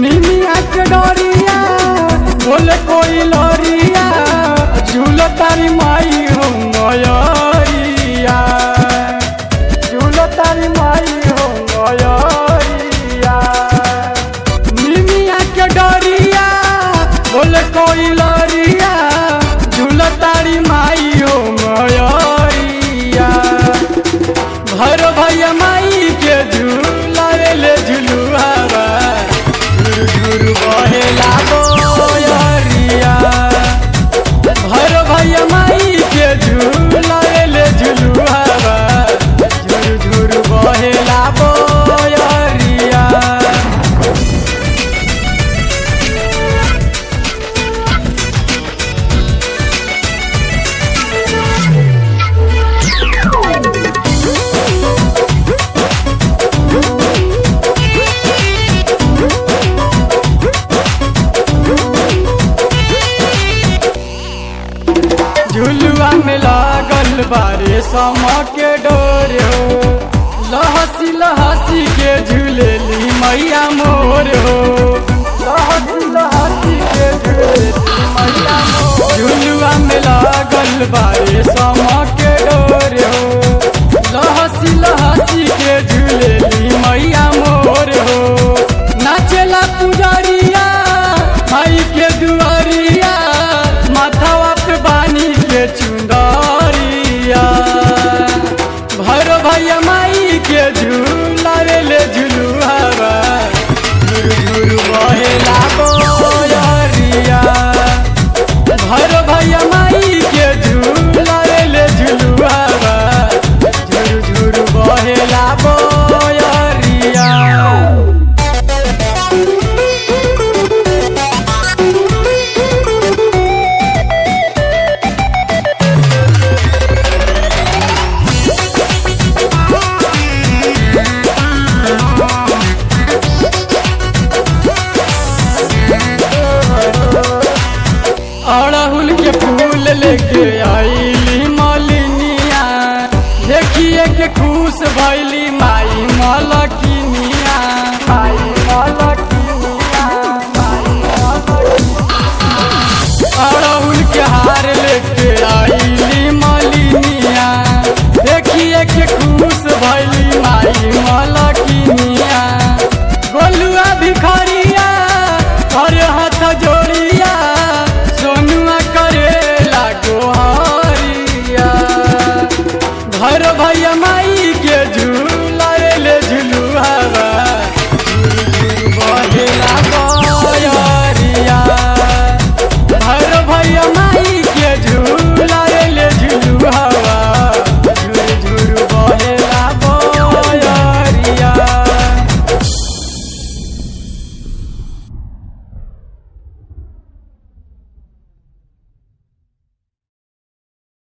निमिया के डोरिया बोले कोई लोरिया झूलो तारी माई हो मयरिया, झूलो तारी माई हो मयरिया। निमिया के डोरिया बोले कोई लोरिया झूलो तारी माई हो मयरिया। भर भैया माई के झूला ले झुलुआ बहेला बोयरिया। भर भैया माई के झूला ले झुलुआ झुर झुर बहेला बोयरिया। झुलुआ में लागल बारे समा के डोर हो, लहसी लहसी के झूलेली मैया मोर हो, लहसी लहसी के झूलेली मैया मोर। झुलुआ में लागल बारे समा के डोर हो, लहसी लहसी के झूलेली मैया मोर हो। नाचेला पुजारिया माई के दुआरिया, माथावा पे बानी के चुंदरिया। भर भैया माई के झूला ले झुलुआ झुर झुर बहेला बोयरिया। भर भैया माई के झूला ले झुलुआ झुर झुर बहेला बोयरिया। अड़हुल के फूल लेके आईली मलिनिया, देखिए के खुश भैली माई मलकिनिया, माई मलकिनिया, माई मलकिनिया। अड़हुल के हार लेके आईली मलिनिया, देखिए के खुश भैली माई मलकिनिया। गोलुआ भिखारी